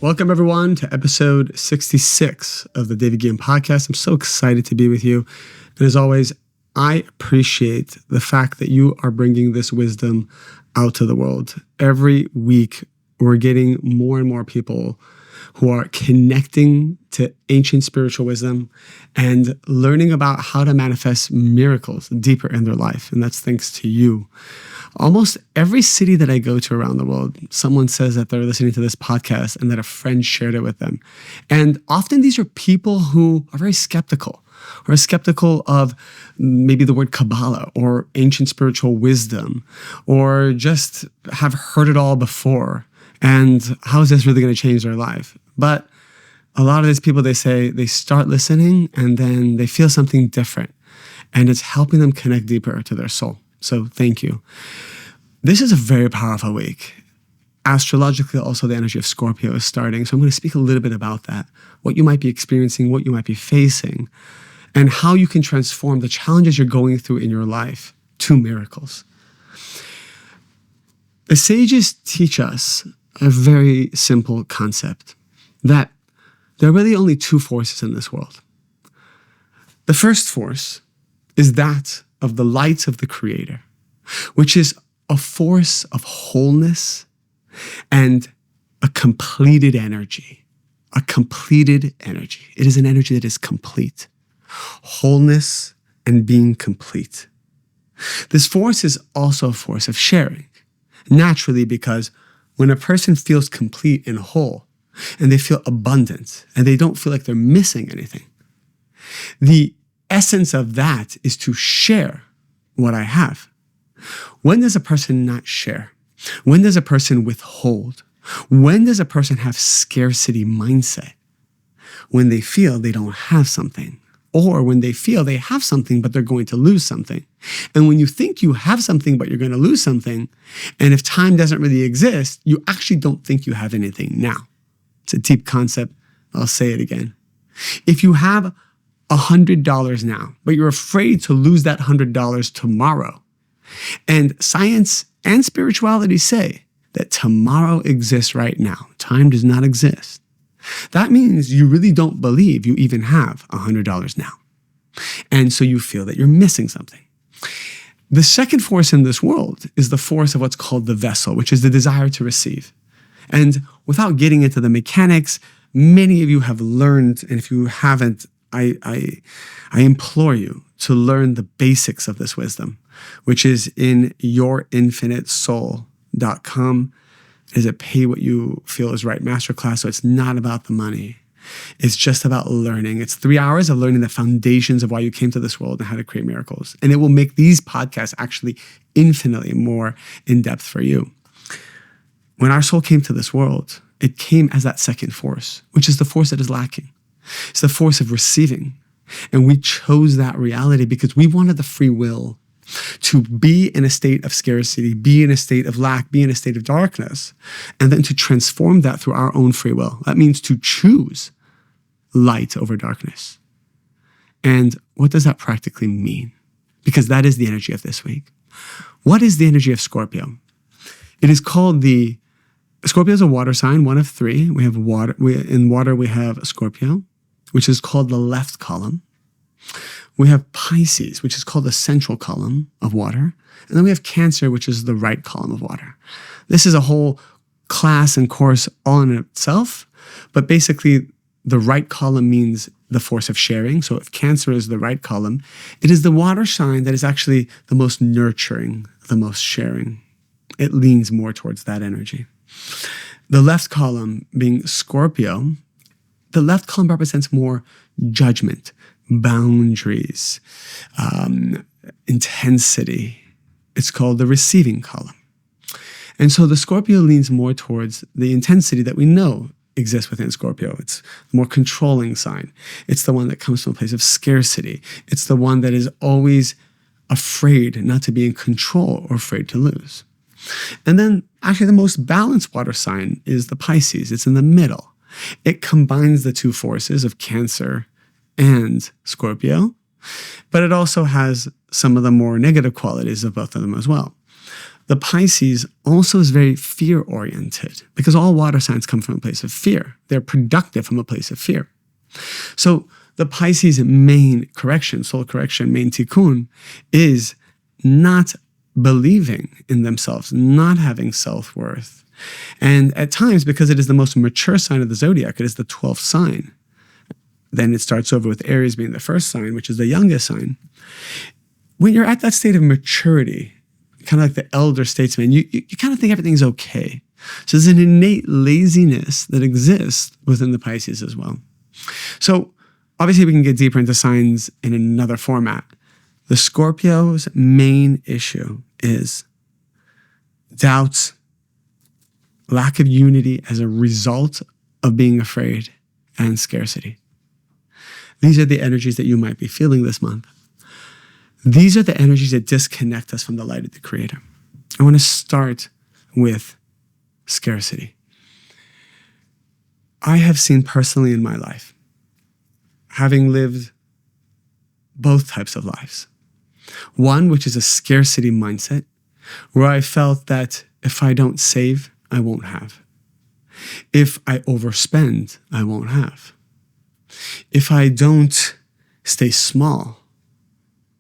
Welcome, everyone, to episode 66 of the Ghiyam podcast. I'm so excited to be with you. And as always, I appreciate the fact that you are bringing this wisdom out to the world. Every week, we're getting more and more people who are connecting to ancient spiritual wisdom and learning about how to manifest miracles deeper in their life. And that's thanks to you. Almost every city that I go to around the world, someone says that they're listening to this podcast and that a friend shared it with them. And often these are people who are very skeptical, or are skeptical of maybe the word Kabbalah or ancient spiritual wisdom, or just have heard it all before. And how is this really going to change their life? But a lot of these people, they say they start listening and then they feel something different. And it's helping them connect deeper to their soul. So thank you. This is a very powerful week. Astrologically, also the energy of Scorpio is starting. So I'm going to speak a little bit about that, what you might be experiencing, what you might be facing, and how you can transform the challenges you're going through in your life to miracles. The sages teach us a very simple concept, that there are really only two forces in this world. The first force is that of the light of the Creator, which is a force of wholeness and a completed energy. A completed energy. It is an energy that is complete. Wholeness and being complete. This force is also a force of sharing, naturally, because when a person feels complete and whole, and they feel abundant, and they don't feel like they're missing anything, the essence of that is to share what I have. When does a person not share? When does a person withhold? When does a person have scarcity mindset? When they feel they don't have something, or when they feel they have something but they're going to lose something. And when you think you have something but you're going to lose something, and if time doesn't really exist, you actually don't think you have anything now. It's a deep concept. I'll say it again. If you have $100 now, but you're afraid to lose that $100 tomorrow, and science and spirituality say that tomorrow exists right now, time does not exist, that means you really don't believe you even have $100 now. And so you feel that you're missing something. The second force in this world is the force of what's called the vessel, which is the desire to receive. And without getting into the mechanics, many of you have learned, and if you haven't, I implore you to learn the basics of this wisdom, which is in yourinfinitesoul.com. It is a pay what you feel is right masterclass. So it's not about the money. It's just about learning. It's 3 hours of learning the foundations of why you came to this world and how to create miracles. And it will make these podcasts actually infinitely more in depth for you. When our soul came to this world, it came as that second force, which is the force that is lacking. It's the force of receiving. And we chose that reality because we wanted the free will to be in a state of scarcity, be in a state of lack, be in a state of darkness, and then to transform that through our own free will. That means to choose light over darkness. And what does that practically mean? Because that is the energy of this week. What is the energy of Scorpio? It is called Scorpio is a water sign, one of three. We have water. In water, we have Scorpio, which is called the left column. We have Pisces, which is called the central column of water. And then we have Cancer, which is the right column of water. This is a whole class and course all in itself. But basically, the right column means the force of sharing. So if Cancer is the right column, it is the water sign that is actually the most nurturing, the most sharing. It leans more towards that energy. The left column being Scorpio, the left column represents more judgment, boundaries, intensity. It's called the receiving column. And so the Scorpio leans more towards the intensity that we know exists within Scorpio. It's the more controlling sign. It's the one that comes from a place of scarcity. It's the one that is always afraid not to be in control or afraid to lose. And then actually the most balanced water sign is the Pisces. It's in the middle. It combines the two forces of Cancer and Scorpio, but it also has some of the more negative qualities of both of them as well. The Pisces also is very fear-oriented because all water signs come from a place of fear. They're productive from a place of fear. So the Pisces' main correction, soul correction, main tikkun, is not believing in themselves, not having self-worth. And at times, because it is the most mature sign of the zodiac, it is the 12th sign. Then it starts over with Aries being the first sign, which is the youngest sign. When you're at that state of maturity, kind of like the elder statesman, you kind of think everything's okay. So there's an innate laziness that exists within the Pisces as well. So obviously we can get deeper into signs in another format. The Scorpio's main issue is doubts, lack of unity as a result of being afraid, and scarcity. These are the energies that you might be feeling this month. These are the energies that disconnect us from the light of the Creator. I want to start with scarcity. I have seen personally in my life, having lived both types of lives. One, which is a scarcity mindset, where I felt that if I don't save, I won't have. If I overspend, I won't have. If I don't stay small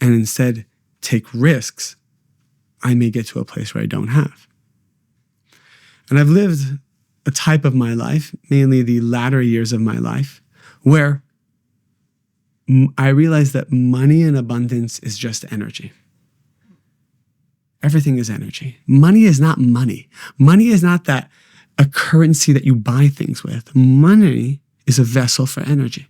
and instead take risks, I may get to a place where I don't have. And I've lived a type of my life, mainly the latter years of my life, where I realized that money and abundance is just energy. Everything is energy. Money is not money. Money is not that a currency that you buy things with. Money is a vessel for energy.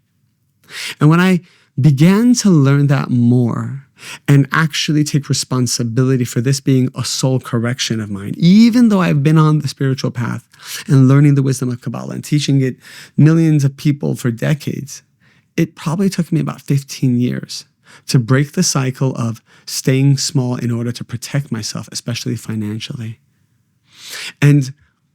And when I began to learn that more and actually take responsibility for this being a soul correction of mine, even though I've been on the spiritual path and learning the wisdom of Kabbalah and teaching it millions of people for decades, it probably took me about 15 years to break the cycle of staying small in order to protect myself, especially financially. And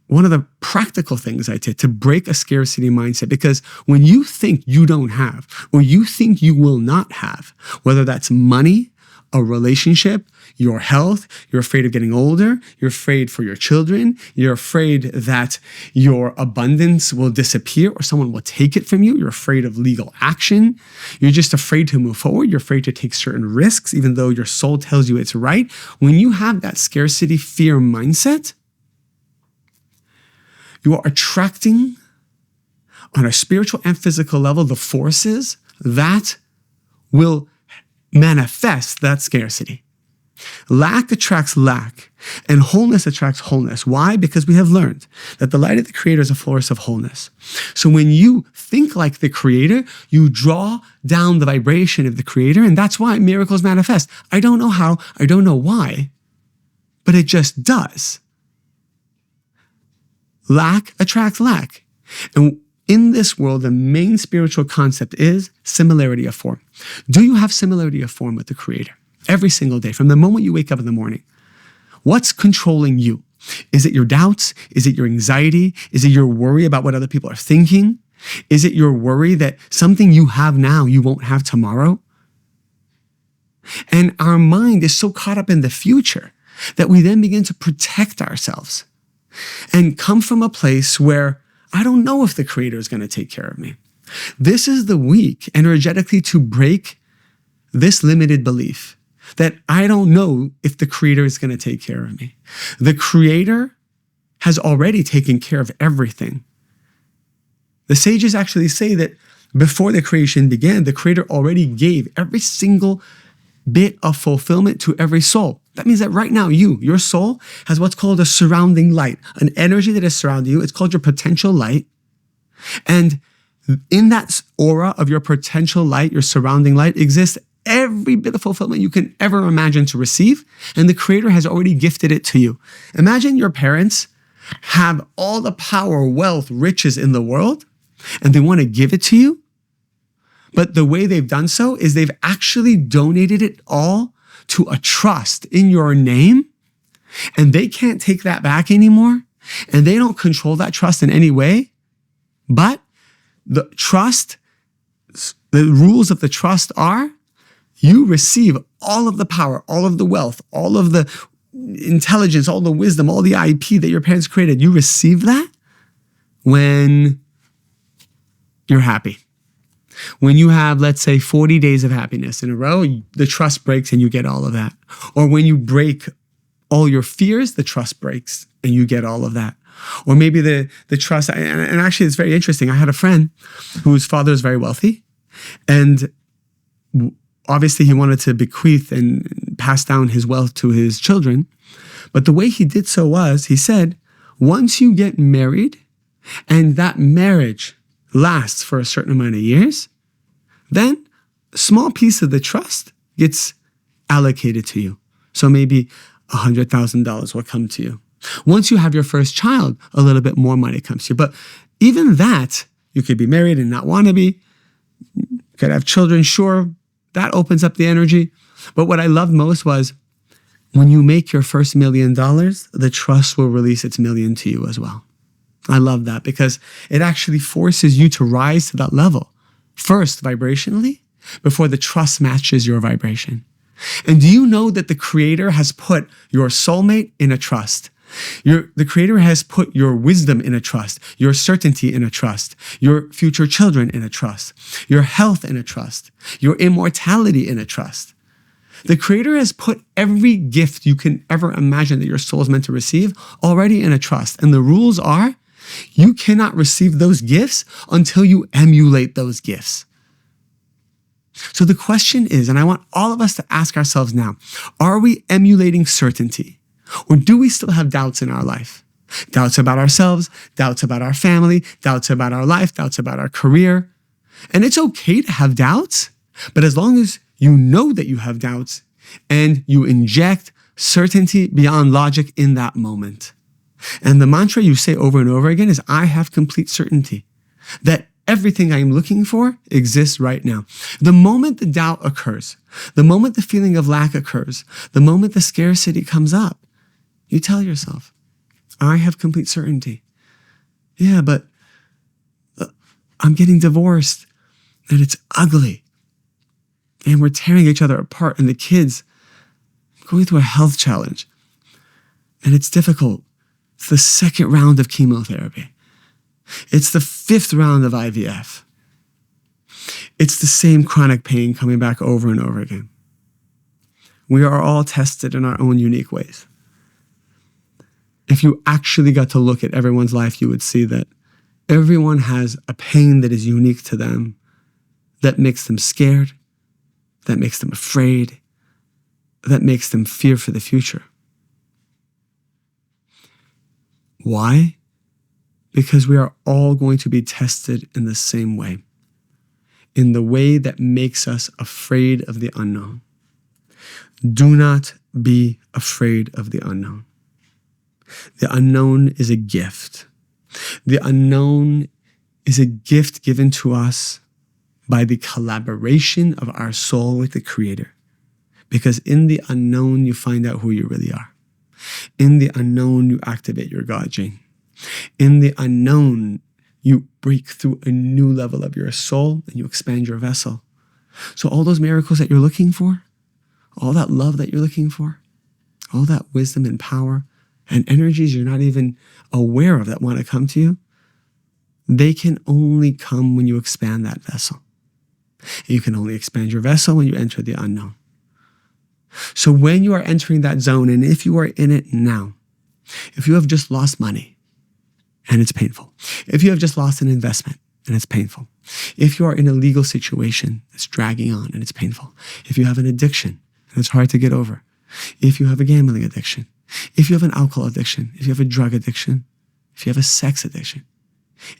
one of the practical things I did to break a scarcity mindset, because when you think you don't have, or you think you will not have, whether that's money, a relationship, your health, you're afraid of getting older, you're afraid for your children, you're afraid that your abundance will disappear or someone will take it from you, you're afraid of legal action, you're just afraid to move forward, you're afraid to take certain risks, even though your soul tells you it's right. When you have that scarcity fear mindset, you are attracting on a spiritual and physical level the forces that will manifest that scarcity. Lack attracts lack, and wholeness attracts wholeness. Why? Because we have learned that the light of the Creator is a force of wholeness. So when you think like the Creator, you draw down the vibration of the Creator, and that's why miracles manifest. I don't know how, I don't know why, but it just does. Lack attracts lack. And in this world, the main spiritual concept is similarity of form. Do you have similarity of form with the Creator? Every single day, from the moment you wake up in the morning, what's controlling you? Is it your doubts? Is it your anxiety? Is it your worry about what other people are thinking? Is it your worry that something you have now you won't have tomorrow? And our mind is so caught up in the future that we then begin to protect ourselves and come from a place where I don't know if the Creator is going to take care of me. This is the week energetically to break this limited belief that I don't know if the Creator is going to take care of me. The Creator has already taken care of everything. The sages actually say that before the creation began, the Creator already gave every single bit of fulfillment to every soul. That means that right now, your soul has what's called a surrounding light, an energy that is surrounding you. It's called your potential light. And in that aura of your potential light, your surrounding light, exists every bit of fulfillment you can ever imagine to receive. And the Creator has already gifted it to you. Imagine your parents have all the power, wealth, riches in the world, and they want to give it to you. But the way they've done so is they've actually donated it all to a trust in your name, and they can't take that back anymore, and they don't control that trust in any way. But the trust, the rules of the trust are you receive all of the power, all of the wealth, all of the intelligence, all the wisdom, all the IP that your parents created, you receive that when you're happy. When you have, let's say, 40 days of happiness in a row, the trust breaks and you get all of that. Or when you break all your fears, the trust breaks and you get all of that. Or maybe the trust, and actually it's very interesting. I had a friend whose father is very wealthy, and obviously he wanted to bequeath and pass down his wealth to his children. But the way he did so was, he said, once you get married and that marriage lasts for a certain amount of years, then a small piece of the trust gets allocated to you. So maybe $100,000 will come to you. Once you have your first child, a little bit more money comes to you. But even that, you could be married and not want to be. You could have children, sure. That opens up the energy. But what I loved most was when you make your first $1 million, the trust will release its million to you as well. I love that because it actually forces you to rise to that level. First, vibrationally, before the trust matches your vibration. And do you know that the Creator has put your soulmate in a trust? The Creator has put your wisdom in a trust, your certainty in a trust, your future children in a trust, your health in a trust, your immortality in a trust. The Creator has put every gift you can ever imagine that your soul is meant to receive already in a trust. And the rules are, you cannot receive those gifts until you emulate those gifts. So the question is, and I want all of us to ask ourselves now, are we emulating certainty? Or do we still have doubts in our life? Doubts about ourselves, doubts about our family, doubts about our life, doubts about our career. And it's okay to have doubts, but as long as you know that you have doubts and you inject certainty beyond logic in that moment. And the mantra you say over and over again is, I have complete certainty that everything I am looking for exists right now. The moment the doubt occurs, the moment the feeling of lack occurs, the moment the scarcity comes up, you tell yourself, I have complete certainty. Yeah, but I'm getting divorced and it's ugly. And we're tearing each other apart and the kids going through a health challenge. And it's difficult. It's the second round of chemotherapy. It's the 5th round of IVF. It's the same chronic pain coming back over and over again. We are all tested in our own unique ways. If you actually got to look at everyone's life, you would see that everyone has a pain that is unique to them, that makes them scared, that makes them afraid, that makes them fear for the future. Why? Because we are all going to be tested in the same way, in the way that makes us afraid of the unknown. Do not be afraid of the unknown. The unknown is a gift. The unknown is a gift given to us by the collaboration of our soul with the Creator. Because in the unknown, you find out who you really are. In the unknown, you activate your God gene. In the unknown, you break through a new level of your soul and you expand your vessel. So all those miracles that you're looking for, all that love that you're looking for, all that wisdom and power and energies you're not even aware of that want to come to you, they can only come when you expand that vessel. And you can only expand your vessel when you enter the unknown. So when you are entering that zone, and if you are in it now, if you have just lost money and it's painful, if you have just lost an investment and it's painful, if you are in a legal situation that's dragging on and it's painful, if you have an addiction and it's hard to get over, if you have a gambling addiction, if you have an alcohol addiction, if you have a drug addiction, if you have a sex addiction,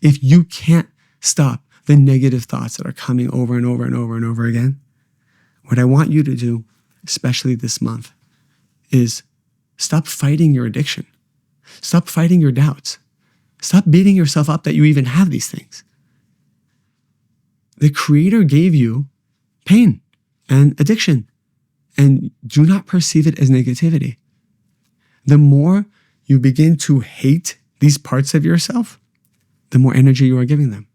if you can't stop the negative thoughts that are coming over and over and over and over again, what I want you to do, especially this month, is stop fighting your addiction. Stop fighting your doubts. Stop beating yourself up that you even have these things. The Creator gave you pain and addiction, and do not perceive it as negativity. The more you begin to hate these parts of yourself, the more energy you are giving them.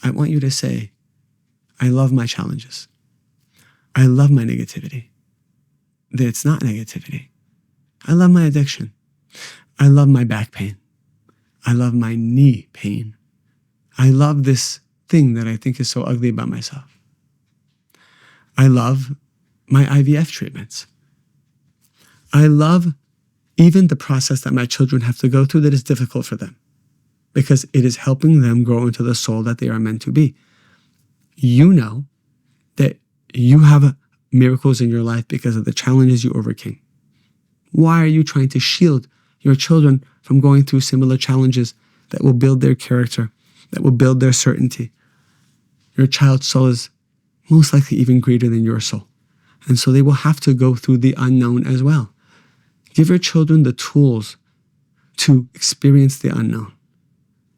I want you to say, I love my challenges. I love my negativity. That it's not negativity. I love my addiction. I love my back pain. I love my knee pain. I love this thing that I think is so ugly about myself. I love my IVF treatments. I love even the process that my children have to go through that is difficult for them, because it is helping them grow into the soul that they are meant to be. You know that you have miracles in your life because of the challenges you overcame. Why are you trying to shield your children from going through similar challenges that will build their character, that will build their certainty? Your child's soul is most likely even greater than your soul. And so they will have to go through the unknown as well. Give your children the tools to experience the unknown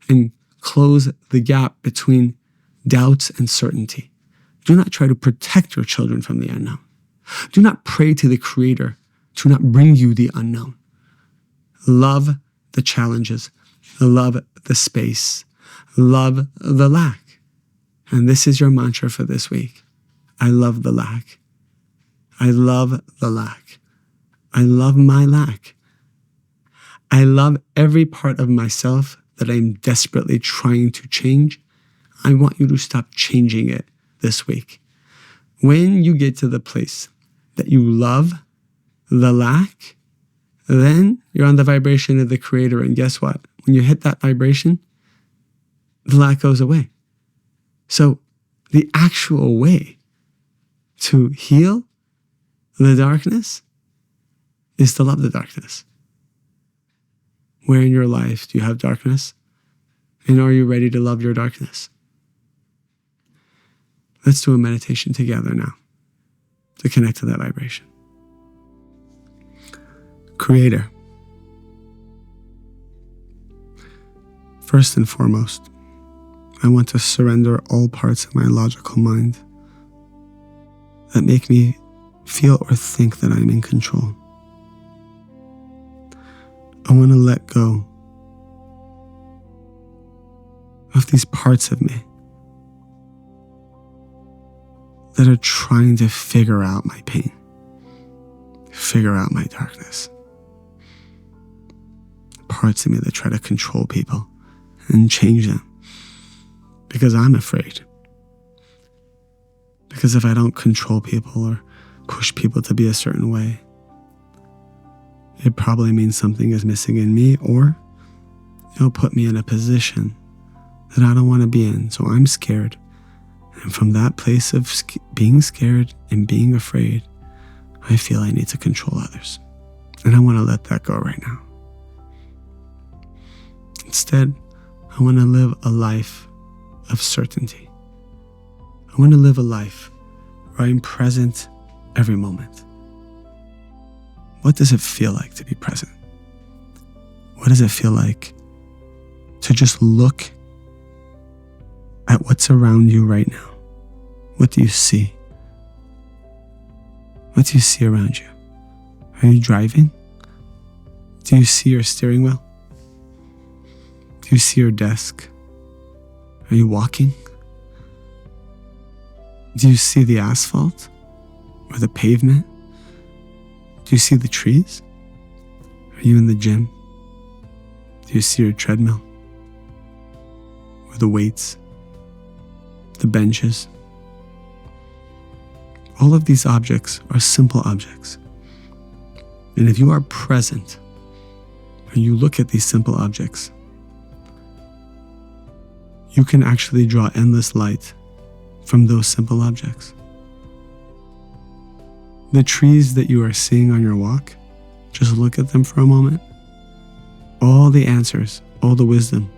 and close the gap between doubts and certainty. Do not try to protect your children from the unknown. Do not pray to the Creator to not bring you the unknown. Love the challenges. Love the space. Love the lack. And this is your mantra for this week. I love the lack. I love the lack. I love my lack. I love every part of myself that I'm desperately trying to change. I want you to stop changing it this week. When you get to the place that you love the lack, then you're on the vibration of the Creator. And guess what? When you hit that vibration, the lack goes away. So the actual way to heal the darkness is to love the darkness. Where in your life do you have darkness? And are you ready to love your darkness? Let's do a meditation together now to connect to that vibration. Creator, first and foremost, I want to surrender all parts of my logical mind that make me feel or think that I'm in control. I want to let go of these parts of me that are trying to figure out my pain, figure out my darkness. Parts of me that try to control people and change them because I'm afraid. Because if I don't control people or push people to be a certain way, it probably means something is missing in me, or it'll put me in a position that I don't want to be in. So I'm scared. And from that place of being scared and being afraid, I feel I need to control others. And I want to let that go right now. Instead, I want to live a life of certainty. I want to live a life where I'm present every moment. What does it feel like to be present? What does it feel like to just look at what's around you right now? What do you see? What do you see around you? Are you driving? Do you see your steering wheel? Do you see your desk? Are you walking? Do you see the asphalt or the pavement? Do you see the trees? Are you in the gym? Do you see your treadmill? Or the weights? The benches? All of these objects are simple objects. And if you are present and you look at these simple objects, you can actually draw endless light from those simple objects. The trees that you are seeing on your walk, just look at them for a moment. All the answers, all the wisdom,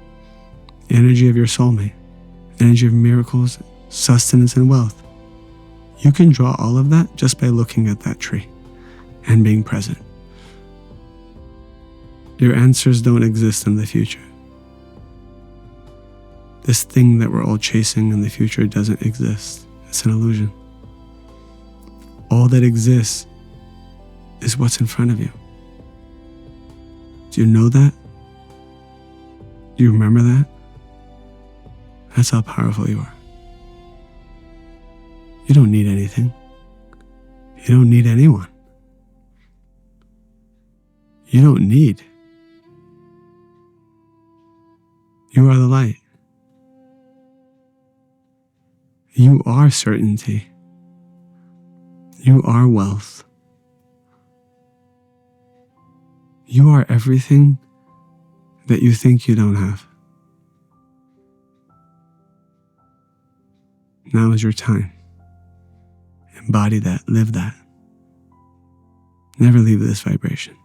the energy of your soulmate, the energy of miracles, sustenance, and wealth. You can draw all of that just by looking at that tree and being present. Your answers don't exist in the future. This thing that we're all chasing in the future doesn't exist. It's an illusion. All that exists is what's in front of you. Do you know that? Do you remember that? That's how powerful you are. You don't need anything. You don't need anyone. You don't need. You are the light. You are certainty. You are wealth. You are everything that you think you don't have. Now is your time. Embody that, live that. Never leave this vibration.